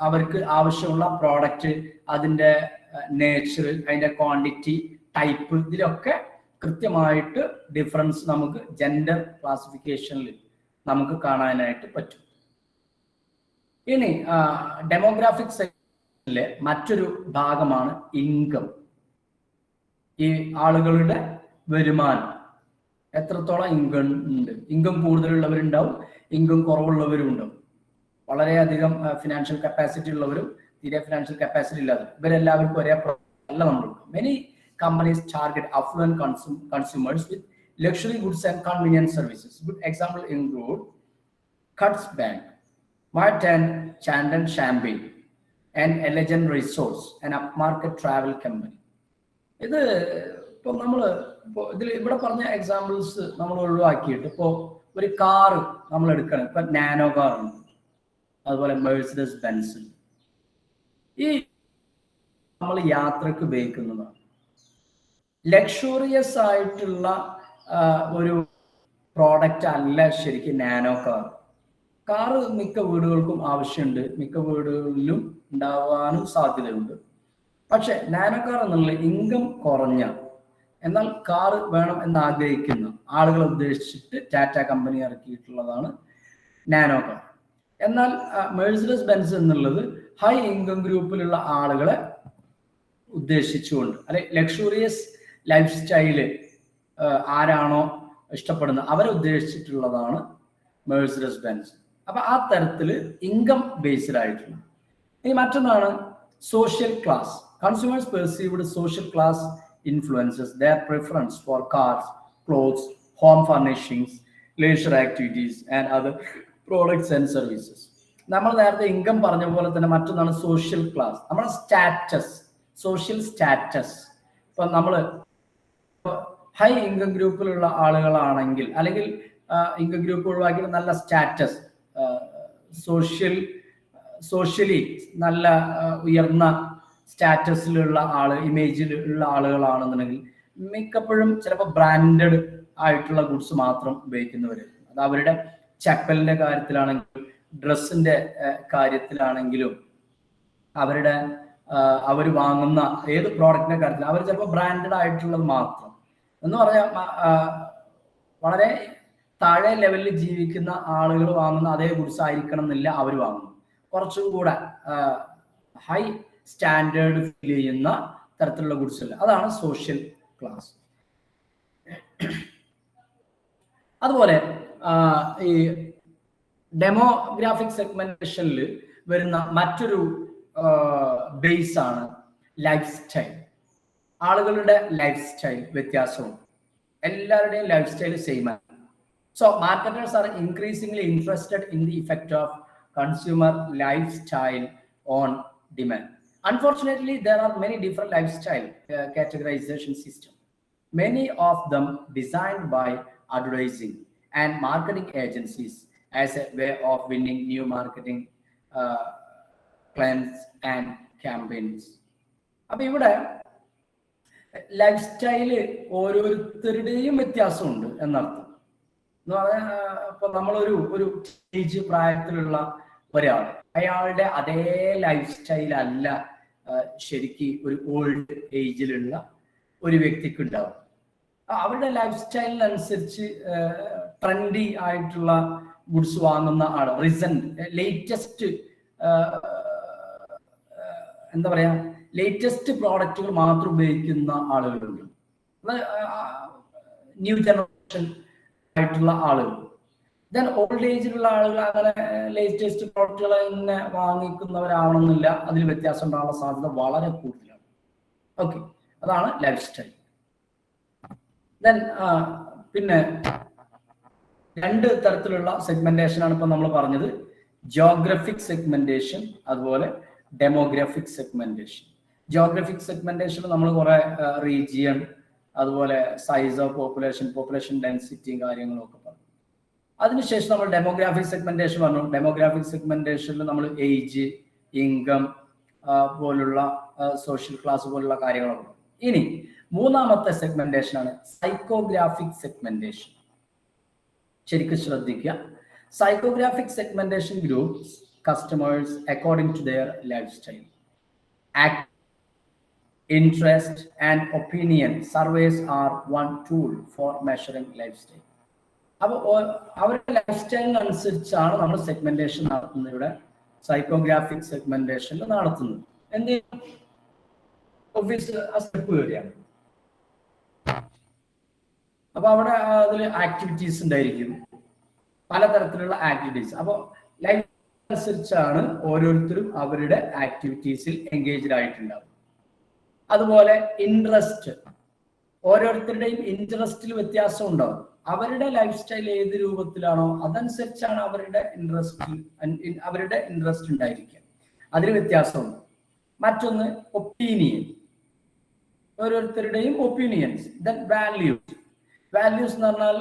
അവർക്ക് ആവശ്യമുള്ള പ്രോഡക്റ്റ്, അതിൻ്റെ നേച്ചർ, അതിൻ്റെ ക്വാണ്ടിറ്റി, ടൈപ്പ്, ഇതിലൊക്കെ കൃത്യമായിട്ട് ഡിഫറൻസ് നമുക്ക് ജെൻഡർ ക്ലാസിഫിക്കേഷനിൽ നമുക്ക് കാണാനായിട്ട് പറ്റും. ഇനി ഡെമോഗ്രാഫിക് സെക്ഷനിലെ മറ്റൊരു ഭാഗമാണ് ഇൻകം. ഈ ആളുകളുടെ വരുമാനം, എത്രത്തോളം ഇൻകം ഉണ്ട്. ഇൻകം കൂടുതലുള്ളവരുണ്ടാവും, ഇൻകം കുറവുള്ളവരും ഉണ്ടാവും. വളരെയധികം ഫിനാൻഷ്യൽ കപ്പാസിറ്റി ഉള്ളവരും തീരെ ഫിനാൻഷ്യൽ കപ്പാസിറ്റി ഇല്ലാതെ, ഇവരെല്ലാവർക്കും ഒരേ അല്ല നമ്മൾ. Many companies target affluent consumers with luxury goods and convenience services. Good example include Cuts Bank, Mart and Chandon Champagne, and Elegant Resorts, an upmarket travel company. ഇത് ഇപ്പം നമ്മൾ ഇതിൽ ഇവിടെ പറഞ്ഞ എക്സാമ്പിൾസ് നമ്മൾ ഒഴിവാക്കിയിട്ട് ഇപ്പോൾ ഒരു കാറ് നമ്മൾ എടുക്കണം. ഇപ്പം നാനോ കാർ ഉണ്ട്, അതുപോലെ മെഴ്സിഡസ് ബെൻസ്. ഈ നമ്മൾ യാത്രക്ക് ഉപയോഗിക്കുന്നതാണ്. ലക്ഷറിയസ് ആയിട്ടുള്ള ഒരു പ്രോഡക്റ്റ് അല്ല ശരിക്കും നാനോ കാർ. കാറ് മിക്ക വീടുകൾക്കും ആവശ്യമുണ്ട്, മിക്ക വീടുകളിലും ഉണ്ടാവാനും സാധ്യതയുണ്ട്. പക്ഷെ നാനോ കാർ എന്നുള്ള ഇൻകം കുറഞ്ഞ, എന്നാൽ കാറ് വേണം എന്ന് ആഗ്രഹിക്കുന്ന ആളുകളെ ഉദ്ദേശിച്ചിട്ട് ടാറ്റ കമ്പനി ഇറക്കിയിട്ടുള്ളതാണ് നാനോ കാർ. എന്നാൽ മെഴ്സിഡസ് ബെൻസ് എന്നുള്ളത് ഹൈ ഇൻകം ഗ്രൂപ്പിലുള്ള ആളുകളെ ഉദ്ദേശിച്ചുകൊണ്ട്, അല്ലെ ലക്ഷറിയസ് ലൈഫ് സ്റ്റൈല് ആരാണോ ഇഷ്ടപ്പെടുന്നത് അവരെ ഉദ്ദേശിച്ചിട്ടുള്ളതാണ് മെഴ്സിഡസ് ബെൻസ്. അപ്പൊ ആ തരത്തില് ഇൻകം ബേസ്ഡ് ആയിട്ടുള്ള. ഇനി മറ്റൊന്നാണ് social class. Consumers perceived social class influences their preference for cars, clothes, home furnishings, leisure activities and other products and services. നമ്മൾ നേരത്തെ ഇൻകം പറഞ്ഞ പോലെ തന്നെ മറ്റൊന്നാണ് സോഷ്യൽ ക്ലാസ്, നമ്മുടെ സ്റ്റാറ്റസ്, സോഷ്യൽ സ്റ്റാറ്റസ്. ഇപ്പൊ നമ്മൾ ഹൈ ഇൻകം ഗ്രൂപ്പിലുള്ള ആളുകളാണെങ്കിൽ, അല്ലെങ്കിൽ ഇൻകം ഗ്രൂപ്പ് ഒഴിവാക്കിയിട്ട് നല്ല സ്റ്റാറ്റസ്, സോഷ്യലി നല്ല ഉയർന്ന സ്റ്റാറ്റസിലുള്ള ഇമേജിലുള്ള ആളുകളാണെന്നുണ്ടെങ്കിൽ മിക്കപ്പോഴും ചിലപ്പോൾ ബ്രാൻഡഡ് ആയിട്ടുള്ള ഗുഡ്സ് മാത്രം ഉപയോഗിക്കുന്നവര്. അത് അവരുടെ ചപ്പലിന്റെ കാര്യത്തിലാണെങ്കിലും ഡ്രസ്സിന്റെ കാര്യത്തിലാണെങ്കിലും അവർ വാങ്ങുന്ന ഏത് പ്രോഡക്റ്റിന്റെ കാര്യത്തിൽ അവർ ചിലപ്പോൾ ബ്രാൻഡഡ് ആയിട്ടുള്ളത് മാത്രം എന്ന് പറഞ്ഞാൽ വളരെ താഴെ ലെവലിൽ ജീവിക്കുന്ന ആളുകൾ വാങ്ങുന്ന അതേ ഗുഡ്സ് ആയിരിക്കണം എന്നില്ല അവർ വാങ്ങുന്നു. കുറച്ചും കൂടെ ഹൈ സ്റ്റാൻഡേർഡ് ഫീൽ ചെയ്യുന്ന തരത്തിലുള്ള ഗുഡ്സ് അല്ല, അതാണ് സോഷ്യൽ ക്ലാസ്. അതുപോലെ ഈ ഡെമോഗ്രാഫിക് സെഗ്മെന്റേഷനിൽ വരുന്ന മറ്റൊരു ബേസ് ആണ് ലൈഫ് സ്റ്റൈൽ. ആളുകളുടെ ലൈഫ് സ്റ്റൈൽ വ്യത്യാസവും, എല്ലാവരുടെയും ലൈഫ് സ്റ്റൈൽ സെയിം ആണ്. So marketers are increasingly interested in the effect of consumer lifestyle on demand. Unfortunately, there are many different lifestyle categorization systems, many of them designed by advertising and marketing agencies as a way of winning new marketing plans and campaigns. അപ്പോൾ ഇവിടെ life style ഓരോരുത്തരുടെയും വ്യത്യാസമുണ്ട് എന്നർത്ഥം. എന്ന് പറഞ്ഞാൽ ഇപ്പൊ നമ്മളൊരു age പ്രായത്തിലുള്ള ഒരാൾ, അയാളുടെ അതേ ലൈഫ് സ്റ്റൈൽ അല്ല ശരിക്ക് ഒരു ഓൾഡ് ഏജിലുള്ള ഒരു വ്യക്തിക്ക് ഉണ്ടാവും. അവരുടെ ലൈഫ് സ്റ്റൈലിനനുസരിച്ച് ട്രെൻഡി ആയിട്ടുള്ള ഗുഡ്സ് വാങ്ങുന്ന ആൾ, ലേറ്റസ്റ്റ് എന്താ പറയാ, ലേറ്റസ്റ്റ് പ്രോഡക്റ്റുകൾ മാത്രം ഉപയോഗിക്കുന്ന ആളുകളുണ്ട്. ന്യൂ ജനറേഷൻ ആയിട്ടുള്ള ആളുകൾ. ദെൻ ഓൾഡ് ഏജിലുള്ള ആളുകൾ അങ്ങനെ ലേറ്റസ്റ്റ് പ്രോഡക്റ്റുകൾ തന്നെ വാങ്ങിക്കുന്നവരാവണമെന്നില്ല, അതിൽ വ്യത്യാസം ഉണ്ടാകാനുള്ള സാധ്യത വളരെ കൂടുതലാണ്. ഓക്കെ, അതാണ് ലൈഫ് സ്റ്റൈൽ. ദെൻ പിന്നെ രണ്ട് തരത്തിലുള്ള സെഗ്മെന്റേഷൻ ആണ് ഇപ്പൊ നമ്മൾ പറഞ്ഞത്, ജിയോഗ്രഫിക് സെഗ്മെന്റേഷൻ അതുപോലെ ഡെമോഗ്രാഫിക് സെഗ്മെന്റേഷൻ. ജിയോഗ്രഫിക് സെഗ്മെന്റേഷൻ നമ്മൾ കുറെ റീജിയൻ അതുപോലെ സൈസ് ഓഫ് പോപ്പുലേഷൻ ഡെൻസിറ്റിയും കാര്യങ്ങളും ഒക്കെ പറഞ്ഞു. അതിനുശേഷം നമ്മൾ ഡെമോഗ്രാഫിക് സെഗ്മെന്റേഷൻ പറഞ്ഞു. ഡെമോഗ്രാഫിക് സെഗ്മെന്റേഷനിൽ നമ്മൾ ഏജ്, ഇൻകം പോലുള്ള സോഷ്യൽ ക്ലാസ് പോലുള്ള കാര്യങ്ങളൊക്കെ. ഇനി മൂന്നാമത്തെ സെഗ്മെന്റേഷൻ ആണ് സൈക്കോഗ്രാഫിക് സെഗ്മെന്റേഷൻ. ശരിക്കും ശ്രദ്ധിക്കുക. Psychographic segmentation groups customers according to their lifestyle, interest and opinion. Surveys are one tool for measuring lifestyle. അപ്പോൾ അവരുടെ ലൈഫ് സ്റ്റൈലിനനുസരിച്ചാണ് നമ്മൾ സെഗ്മെന്റേഷൻ നടത്തുന്നത്. ഇവിടെ സൈക്കോഗ്രാഫിക് സെഗ്മെന്റേഷനിൽ നടത്തുന്നത് എന്ത് ഓഫീസ് സ്റ്റെപ്പ് വരികയാണ്. അപ്പൊ അവിടെ അതിൽ ആക്ടിവിറ്റീസ് ഉണ്ടായിരിക്കും, പലതരത്തിലുള്ള ആക്ടിവിറ്റീസ്. അപ്പോൾ ലൈഫ് അനുസരിച്ചാണ് ഓരോരുത്തരും അവരുടെ ആക്ടിവിറ്റീസിൽ എൻഗേജ്ഡ് ആയിട്ടുണ്ടാവും. അതുപോലെ ഇൻട്രസ്റ്റ്, ഓരോരുത്തരുടെയും ഇൻട്രസ്റ്റിൽ വ്യത്യാസം ഉണ്ടാവും. അവരുടെ ലൈഫ് സ്റ്റൈൽ ഏത് രൂപത്തിലാണോ അതനുസരിച്ചാണ് അവരുടെ ഇൻട്രസ്റ്റ് ഉണ്ടായിരിക്കുക, അതിൽ വ്യത്യാസമുണ്ട്. മറ്റൊന്ന് ഒപ്പീനിയൻ, ഓരോരുത്തരുടെയും ഒപ്പീനിയൻസ്. ദെൻ വാല്യൂസ് എന്ന് പറഞ്ഞാൽ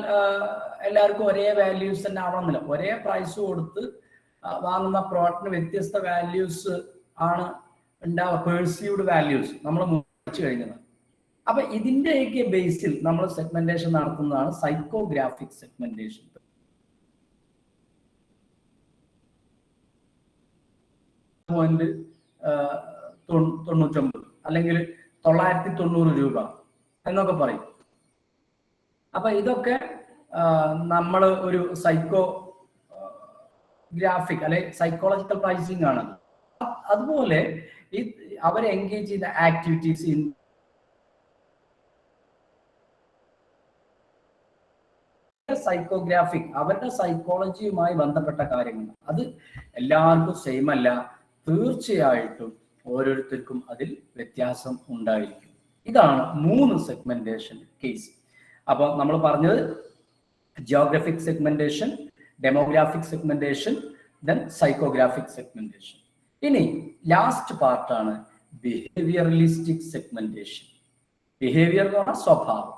എല്ലാവർക്കും ഒരേ വാല്യൂസ് തന്നെ ആവണമെന്നില്ല. ഒരേ പ്രൈസ് കൊടുത്ത് വാങ്ങുന്ന പ്രോഡക്റ്റിന് വ്യത്യസ്ത വാല്യൂസ് ആണ് ഉണ്ടാവുക, പെർസീവ്ഡ് വാല്യൂസ് നമ്മൾ മുറിച്ചു കഴിഞ്ഞത്. അപ്പൊ ഇതിന്റെയൊക്കെ ബേസിൽ നമ്മൾ സെഗ്മെന്റേഷൻ നടത്തുന്നതാണ് സൈക്കോഗ്രാഫിക് സെഗ്മെന്റേഷൻ. $99 അല്ലെങ്കിൽ 990 രൂപ എന്നൊക്കെ പറയും. അപ്പൊ ഇതൊക്കെ നമ്മൾ ഒരു സൈക്കോഗ്രാഫിക് അല്ലെ സൈക്കോളജിക്കൽ പ്രൈസിംഗ് ആണ്. അതുപോലെ അവരെ എൻഗേജ് ചെയ്യുന്ന ആക്ടിവിറ്റീസ് സൈക്കോഗ്രാഫിക്, അവരുടെ സൈക്കോളജിയുമായി ബന്ധപ്പെട്ട കാര്യങ്ങൾ. അത് എല്ലാവർക്കും സെയിം അല്ല, തീർച്ചയായിട്ടും ഓരോരുത്തർക്കും അതിൽ വ്യത്യാസം ഉണ്ടായിരിക്കും. ഇതാണ് 3 സെഗ്മെന്റേഷൻ കേസ്. അപ്പൊ നമ്മൾ പറഞ്ഞത് Geographic segmentation, demographic segmentation, then psychographic segmentation. ഇനി ലാസ്റ്റ് പാർട്ടാണ് ബിഹേവിയറലിസ്റ്റിക് സെഗ്മെന്റേഷൻ. ബിഹേവിയർ എന്ന് പറഞ്ഞാൽ സ്വഭാവം.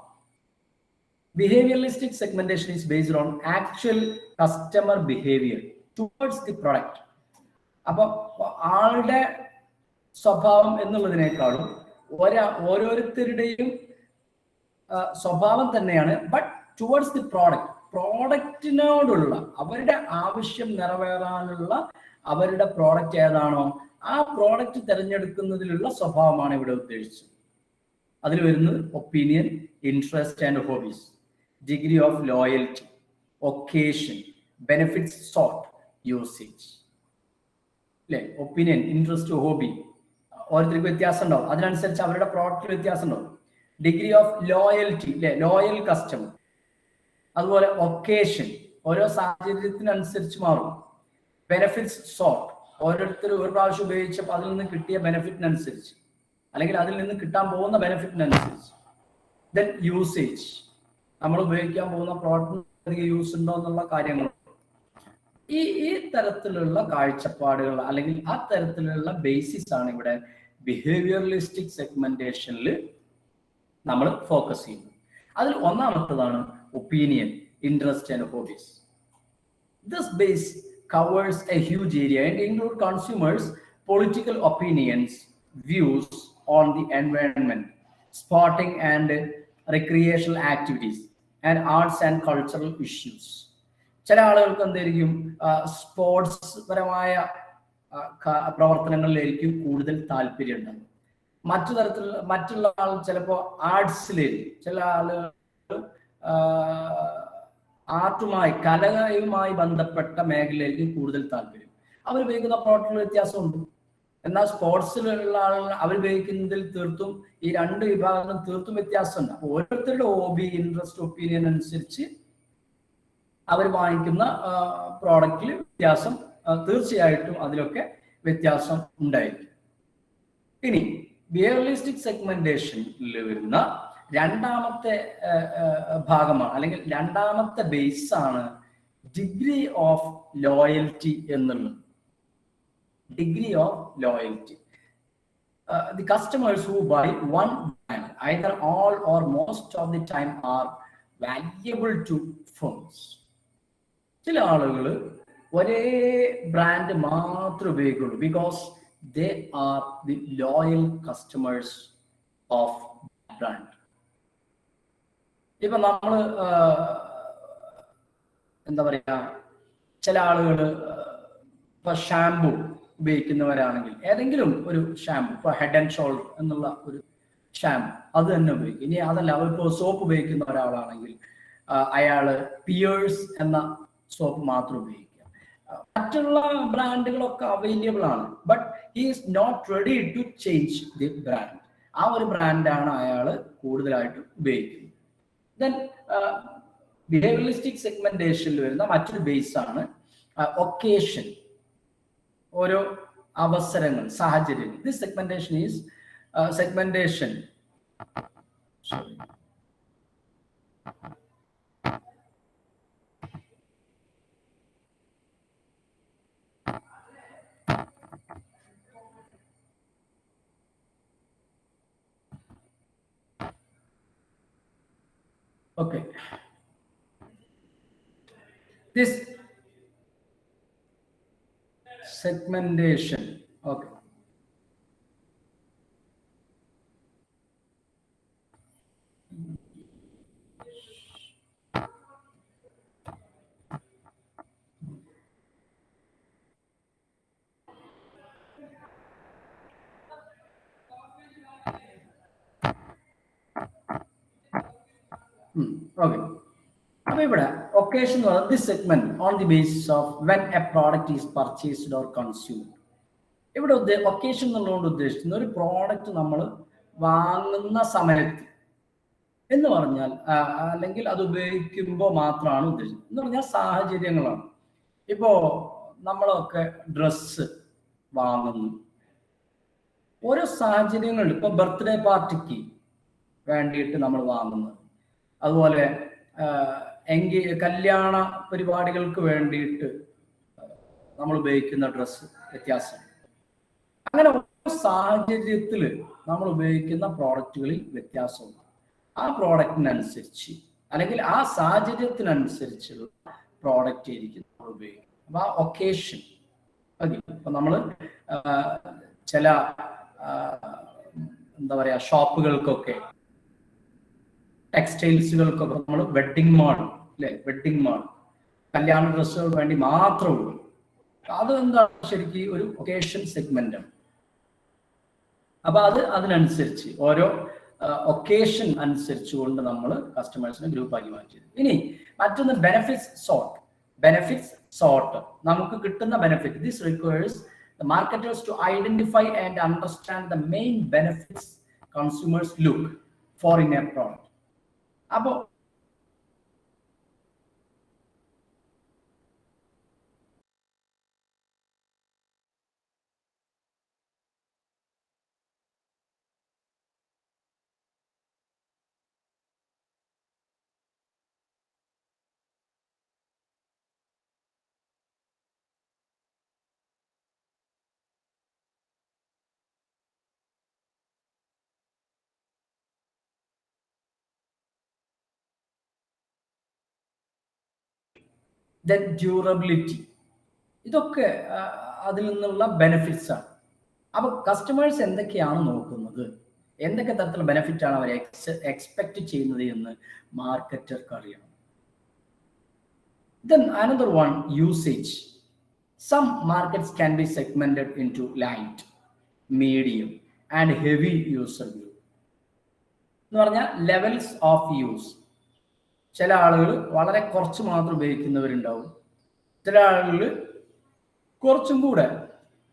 Behavioralistic segmentation is based on actual customer behavior towards the product. അപ്പോൾ ആളുടെ സ്വഭാവം എന്നുള്ളതിനേക്കാളും ഓരോരുത്തരുടെയും സ്വഭാവം തന്നെയാണ്, ബട്ട് ടുവേർഡ്സ് ദി പ്രോഡക്റ്റിനോടുള്ള അവരുടെ ആവശ്യം നിറവേറാനുള്ള അവരുടെ പ്രോഡക്റ്റ് ഏതാണോ ആ പ്രോഡക്റ്റ് തിരഞ്ഞെടുക്കുന്നതിലുള്ള സ്വഭാവമാണ് ഇവിടെ ഉദ്ദേശിച്ചത്. അതിൽ വരുന്നത് opinion, interest and hobbies, degree of loyalty, occasion, benefits sought, usage. അല്ലേ? ഒപ്പീനിയൻ, ഇൻട്രസ്റ്റ്, ഹോബി ഓരോരുത്തർക്ക് വ്യത്യാസം ഉണ്ടാവും, അതിനനുസരിച്ച് അവരുടെ പ്രോഡക്റ്റിൽ വ്യത്യാസം ഉണ്ടാവും. ഡിഗ്രി ഓഫ് ലോയൽറ്റി, അല്ലെ, ലോയൽ കസ്റ്റമർ. അതുപോലെ ഒക്കേഷൻ, ഓരോ സാഹചര്യത്തിനനുസരിച്ച് മാറും. ബെനിഫിറ്റ്സ് സോട്ട്, ഓരോരുത്തർ ഒരു പ്രാവശ്യം ഉപയോഗിച്ചപ്പോൾ അതിൽ നിന്ന് കിട്ടിയ ബെനിഫിറ്റിനനുസരിച്ച് അല്ലെങ്കിൽ അതിൽ നിന്ന് കിട്ടാൻ പോകുന്ന ബെനിഫിറ്റിനനുസരിച്ച്. ദെൻ യൂസേജ്, നമ്മൾ ഉപയോഗിക്കാൻ പോകുന്ന പ്രോഡക്റ്റിന് യൂസ് ഉണ്ടോ എന്നുള്ള കാര്യങ്ങൾ. ഈ തരത്തിലുള്ള കാഴ്ചപ്പാടുകൾ അല്ലെങ്കിൽ ആ തരത്തിലുള്ള ബേസിസ് ആണ് ഇവിടെ ബിഹേവിയറലിസ്റ്റിക് സെഗ്മെന്റേഷനിൽ നമ്മൾ ഫോക്കസ് ചെയ്യുന്നത്. അതിൽ ഒന്നാമത്തതാണ് opinion, interest and hobbies. This base covers a huge area and include consumers' political opinions, views on the environment, sporting and recreational activities, and arts and cultural issues. ചില ആളുകൾക്ക് എന്തായിരിക്കും സ്പോർട്സ് പരമായ പ്രവർത്തനങ്ങളിലായിരിക്കും കൂടുതൽ താല്പര്യം ഉണ്ടാകും. മറ്റുള്ള ആൾ ചിലപ്പോൾ ആർട്സിലായിരിക്കും. ചില ആളുകൾ ആർട്ടുമായി, കലയുമായി ബന്ധപ്പെട്ട മേഖലയിലേക്ക് കൂടുതൽ താല്പര്യം. അവർ ഉപയോഗിക്കുന്ന പ്രോഡക്റ്റുകൾ വ്യത്യാസമുണ്ട്. എന്നാൽ സ്പോർട്സിലുള്ള ആളുകൾ അവർ ഉപയോഗിക്കുന്നതിൽ തീർത്തും ഈ രണ്ട് വിഭാഗങ്ങളും തീർത്തും വ്യത്യാസമുണ്ട്. അപ്പോൾ ഓരോരുത്തരുടെ ഹോബി, ഇൻട്രസ്റ്റ്, ഒപ്പീനിയൻ അനുസരിച്ച് അവർ വാങ്ങിക്കുന്ന പ്രോഡക്റ്റിൽ വ്യത്യാസം തീർച്ചയായിട്ടും അതിലൊക്കെ വ്യത്യാസം ഉണ്ടായിരിക്കും. ഇനി ബിഹേവിയറിസ്റ്റിക് സെഗ്മെന്റേഷനിൽ വരുന്ന രണ്ടാമത്തെ ഭാഗമാണ് അല്ലെങ്കിൽ രണ്ടാമത്തെ ബേസ് ആണ് ഡിഗ്രി ഓഫ് ലോയൽറ്റി എന്നുള്ളത്. Degree of loyalty. The customers who buy one brand, either all or most of the time, are valuable to firms. ചില ആളുകൾ ഒരേ ബ്രാൻഡ് മാത്രം ഉപയോഗിക്കുള്ളൂ because they are the loyal customers of brand. ഇപ്പൊ നമ്മൾ എന്താ പറയാ, ചില ആളുകൾ ഇപ്പൊ ഷാംപൂ ഉപയോഗിക്കുന്നവരാണെങ്കിൽ ഏതെങ്കിലും ഒരു ഷാംപൂ, ഇപ്പൊ ഹെഡ് ആൻഡ് ഷോൾഡർ എന്നുള്ള ഒരു ഷാംപൂ അത് തന്നെ ഉപയോഗിക്കും. ഇനി അതല്ല, ഇപ്പോൾ സോപ്പ് ഉപയോഗിക്കുന്ന ഒരാളാണെങ്കിൽ അയാള് പിയേഴ്സ് എന്ന സോപ്പ് മാത്രം ഉപയോഗിക്കുക. മറ്റുള്ള ബ്രാൻഡുകളൊക്കെ അവൈലബിൾ ആണ്, but he is not ready to change the brand. ആ ഒരു ബ്രാൻഡാണ് അയാൾ കൂടുതലായിട്ട് ഉപയോഗിക്കുന്നത്. ദെൻ ബിഹേവിയറിസ്റ്റിക് സെഗ്മെന്റേഷനിൽ വരുന്ന മറ്റൊരു ബേസ് ആണ് ഒക്കേഷൻ, ഓരോ അവസരങ്ങൾ, സാഹചര്യങ്ങൾ. This segmentation is segmentation. Sorry. Okay. This segmentation. Okay. Okay. അപ്പോൾ ഇവിടെ ഒക്കേഷൻ എന്ന് പറയുന്നത് this segment on the basis of when A product is purchased or consumed. ഇവിടെ ഒക്കേഷൻ എന്നുള്ളതുകൊണ്ട് ഉദ്ദേശിക്കുന്ന ഒരു പ്രോഡക്റ്റ് നമ്മൾ വാങ്ങുന്ന സമയത്ത് എന്ന് പറഞ്ഞാൽ, അല്ലെങ്കിൽ അത് ഉപയോഗിക്കുമ്പോൾ മാത്രമാണ് ഉദ്ദേശിക്കുന്നത് എന്ന് പറഞ്ഞാൽ സാഹചര്യങ്ങളാണ്. ഇപ്പോ നമ്മളൊക്കെ ഡ്രസ്സ് വാങ്ങുന്നു, ഓരോ സാഹചര്യങ്ങളുണ്ട്. ഇപ്പൊ ബർത്ത്ഡേ പാർട്ടിക്ക് വേണ്ടിയിട്ട് നമ്മൾ വാങ്ങുന്നത്, അതുപോലെ കല്യാണ പരിപാടികൾക്ക് വേണ്ടിയിട്ട് നമ്മൾ ഉപയോഗിക്കുന്ന ഡ്രസ്സ് വ്യത്യാസം. അങ്ങനെ ഓരോ സാഹചര്യത്തിൽ നമ്മൾ ഉപയോഗിക്കുന്ന പ്രോഡക്റ്റുകളിൽ വ്യത്യാസമുണ്ട്. ആ പ്രോഡക്റ്റിനനുസരിച്ച് അല്ലെങ്കിൽ ആ സാഹചര്യത്തിനനുസരിച്ചുള്ള പ്രോഡക്റ്റ് ആയിരിക്കും നമ്മൾ ഉപയോഗിക്കുന്നത്. അപ്പൊ ആ ഒക്കേഷൻ മതി. ഇപ്പൊ നമ്മൾ ചില എന്താ പറയാ ഷോപ്പുകൾക്കൊക്കെ, ടെക്സ്റ്റൈൽസുകൾക്കൊക്കെ നമ്മൾ വെഡിങ് മാൾ, അല്ലെ, വെഡിങ് മാൾ കല്യാണ ഡ്രസ്സുകൾ വേണ്ടി മാത്രമേ ഉള്ളൂ. അത് എന്താണ് ശരിക്കും ഒരു ഒക്കേഷൻ സെഗ്മെന്റ് ആണ്. അപ്പൊ അതിനനുസരിച്ച് ഓരോ ഒക്കേഷൻ അനുസരിച്ച് കൊണ്ട് നമ്മൾ കസ്റ്റമേഴ്സിനെ ഗ്രൂപ്പാക്കി മാറ്റിയത്. ഇനി മറ്റൊന്ന് ബെനിഫിറ്റ്സ് സോർട്ട്. ബെനിഫിറ്റ്സ് സോർട്ട് നമുക്ക് കിട്ടുന്ന benefit. This requires the marketers to identify and understand the main benefits consumers look for in a product. Abo then durability, ഇതൊക്കെ അതിൽ നിന്നുള്ള ബെനിഫിറ്റ്സ് ആണ്. അപ്പൊ കസ്റ്റമേഴ്സ് എന്തൊക്കെയാണ് നോക്കുന്നത്, എന്തൊക്കെ തരത്തിലുള്ള ബെനിഫിറ്റ് ആണ് അവർ എക്സ്പെക്ട് ചെയ്യുന്നത് എന്ന് മാർക്കറ്റർക്ക് അറിയണം. Then another one, usage. Some markets can be segmented into light, medium and heavy user group. എന്ന് പറഞ്ഞാൽ ലെവൽസ് ഓഫ് യൂസ്. ചില ആളുകൾ വളരെ കുറച്ച് മാത്രം ഉപയോഗിക്കുന്നവരുണ്ടാവും, ചില ആളുകൾ കുറച്ചും കൂടെ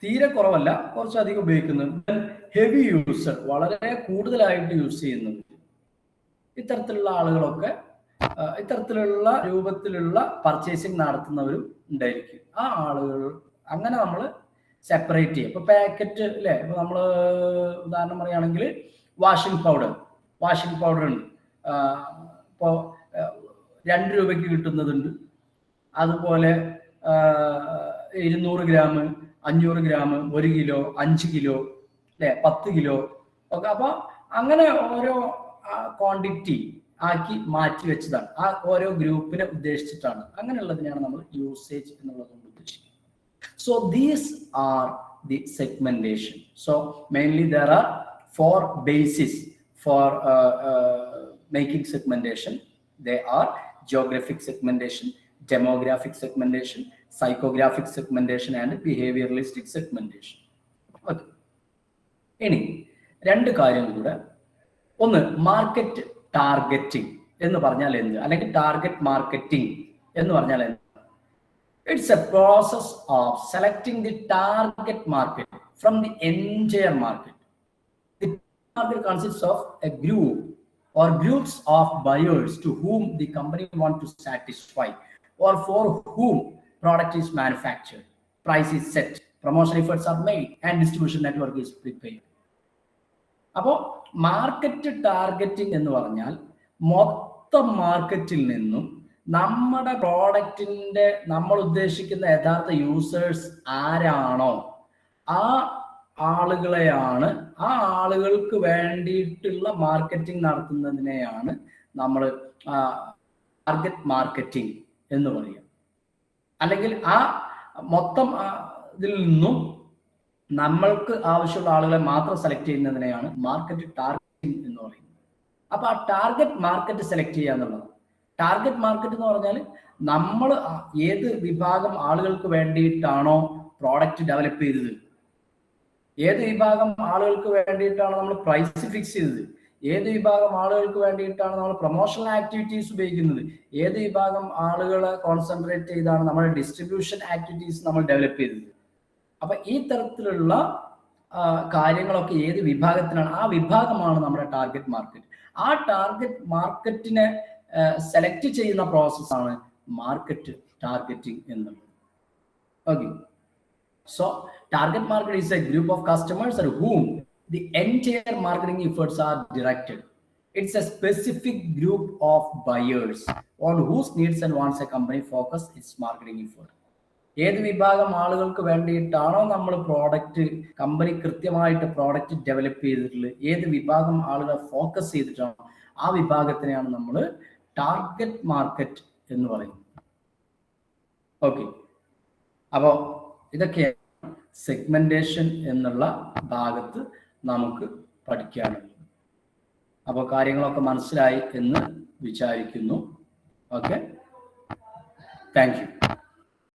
തീരെ കുറവല്ല കുറച്ചധികം ഉപയോഗിക്കുന്നുണ്ട്, ഹെവി യൂസർ വളരെ കൂടുതലായിട്ട് യൂസ് ചെയ്യുന്നുണ്ട്. ഇത്തരത്തിലുള്ള ആളുകളൊക്കെ ഇത്തരത്തിലുള്ള രൂപത്തിലുള്ള പർച്ചേസിങ് നടത്തുന്നവരും ഉണ്ടായിരിക്കും. ആ ആളുകൾ അങ്ങനെ നമ്മൾ സെപ്പറേറ്റ് ചെയ്യും. ഇപ്പോൾ പാക്കറ്റ് അല്ലേ, ഇപ്പോൾ നമ്മൾ ഉദാഹരണം പറയുകയാണെങ്കിൽ വാഷിംഗ് പൗഡർ ഉണ്ട്. ഇപ്പോൾ 2 രൂപയ്ക്ക് കിട്ടുന്നതുണ്ട്. അതുപോലെ 200 ഗ്രാം, 500 ഗ്രാം, 1 കിലോ, 5 കിലോ അല്ലെ, 10 കിലോ ഒക്കെ. അപ്പോൾ അങ്ങനെ ഓരോ ക്വാണ്ടിറ്റി ആക്കി മാറ്റി വെച്ചതാണ്. ആ ഓരോ ഗ്രൂപ്പിനെ ഉദ്ദേശിച്ചിട്ടാണ്. അങ്ങനെയുള്ളതിനെയാണ് നമ്മൾ യൂസേജ് എന്നുള്ളതുകൊണ്ട് ഉദ്ദേശിക്കുന്നത്. So these are the segmentation. So mainly there are 4 bases for making segmentation. They are geographic segmentation, demographic segmentation, psychographic segmentation and behavioralistic segmentation. Okay. ഇനി 2 കാര്യം കൂടെ. ഒന്ന്, മാർക്കറ്റ് ടാർഗറ്റിംഗ് എന്ന് പറഞ്ഞാൽ എന്ത്, അല്ലെങ്കിൽ ടാർഗറ്റ് മാർക്കറ്റിംഗ് എന്ന് പറഞ്ഞാൽ എന്ത്? It's a process of selecting the target market from the entire market. The market consists of a group or groups of buyers to whom the company want to satisfy or for whom product is manufactured, price is set, promotion efforts are made and distribution network is prepared. അപ്പോൾ market targeting എന്ന് പറഞ്ഞാൽ മൊത്തം മാർക്കറ്റിൽ നിന്നും നമ്മുടെ പ്രോഡക്റ്റിന്റെ നമ്മൾ ഉദ്ദേശിക്കുന്ന യഥാർത്ഥ യൂസേഴ്സ് ആരാണോ ആ ആളുകളെയാണ്, ആ ആളുകൾക്ക് വേണ്ടിയിട്ടുള്ള മാർക്കറ്റിംഗ് നടത്തുന്നതിനെയാണ് നമ്മൾ ടാർഗറ്റ് മാർക്കറ്റിംഗ് എന്ന് പറയുക. അല്ലെങ്കിൽ ആ മൊത്തം ഇതിൽ നിന്നും നമ്മൾക്ക് ആവശ്യമുള്ള ആളുകളെ മാത്രം സെലക്ട് ചെയ്യുന്നതിനെയാണ് മാർക്കറ്റ് ടാർഗറ്റിംഗ് എന്ന് പറയുന്നത്. അപ്പൊ ആ ടാർഗറ്റ് മാർക്കറ്റ് സെലക്ട് ചെയ്യുക എന്നുള്ളത്. ടാർഗറ്റ് മാർക്കറ്റ് എന്ന് പറഞ്ഞാൽ നമ്മൾ ഏത് വിഭാഗം ആളുകൾക്ക് വേണ്ടിയിട്ടാണോ പ്രോഡക്റ്റ് ഡെവലപ്പ് ചെയ്തത്, ഏത് വിഭാഗം ആളുകൾക്ക് വേണ്ടിയിട്ടാണ് നമ്മൾ പ്രൈസ് ഫിക്സ് ചെയ്തത്, ഏത് വിഭാഗം ആളുകൾക്ക് വേണ്ടിയിട്ടാണ് നമ്മൾ പ്രൊമോഷണൽ ആക്ടിവിറ്റീസ് ഉപയോഗിക്കുന്നത്, ഏത് വിഭാഗം ആളുകളെ കോൺസെൻട്രേറ്റ് ചെയ്താണ് നമ്മുടെ ഡിസ്ട്രിബ്യൂഷൻ ആക്ടിവിറ്റീസ് നമ്മൾ ഡെവലപ്പ് ചെയ്തത്. അപ്പൊ ഈ തരത്തിലുള്ള കാര്യങ്ങളൊക്കെ ഏത് വിഭാഗത്തിനാണ്, ആ വിഭാഗമാണ് നമ്മുടെ ടാർഗറ്റ് മാർക്കറ്റ്. ആ ടാർഗറ്റ് മാർക്കറ്റിനെ സെലക്ട് ചെയ്യുന്ന പ്രോസസ്സാണ് മാർക്കറ്റ് ടാർഗറ്റിംഗ് എന്നുള്ളത്. Okay. So target market is a group of customers at whom the entire marketing efforts are directed. It's a specific group of buyers on whose needs and wants a company focus its marketing effort. ഏത് വിഭാഗം ആളുകൾക്ക് വേണ്ടിയിട്ടാണോ നമ്മൾ product, company കൃത്യമായിട്ട് product develop ചെയ്തിട്ടുള്ളത്, ഏത് വിഭാഗം ആളുകളെ ഫോക്കസ് ചെയ്തിട്ടാണോ ആ വിഭാഗത്തിനെയാണ് നമ്മൾ ടാർഗറ്റ് മാർക്കറ്റ് എന്ന് പറയുന്നത്. ഓക്കെ. അപ്പോൾ ഇതൊക്കെയാണ് സെഗ്മെന്റേഷൻ എന്നുള്ള ഭാഗത്ത് നമുക്ക് പഠിക്കാനുള്ളത്. അപ്പോൾ കാര്യങ്ങളൊക്കെ മനസ്സിലായി എന്ന് വിചാരിക്കുന്നു. Okay, thank you.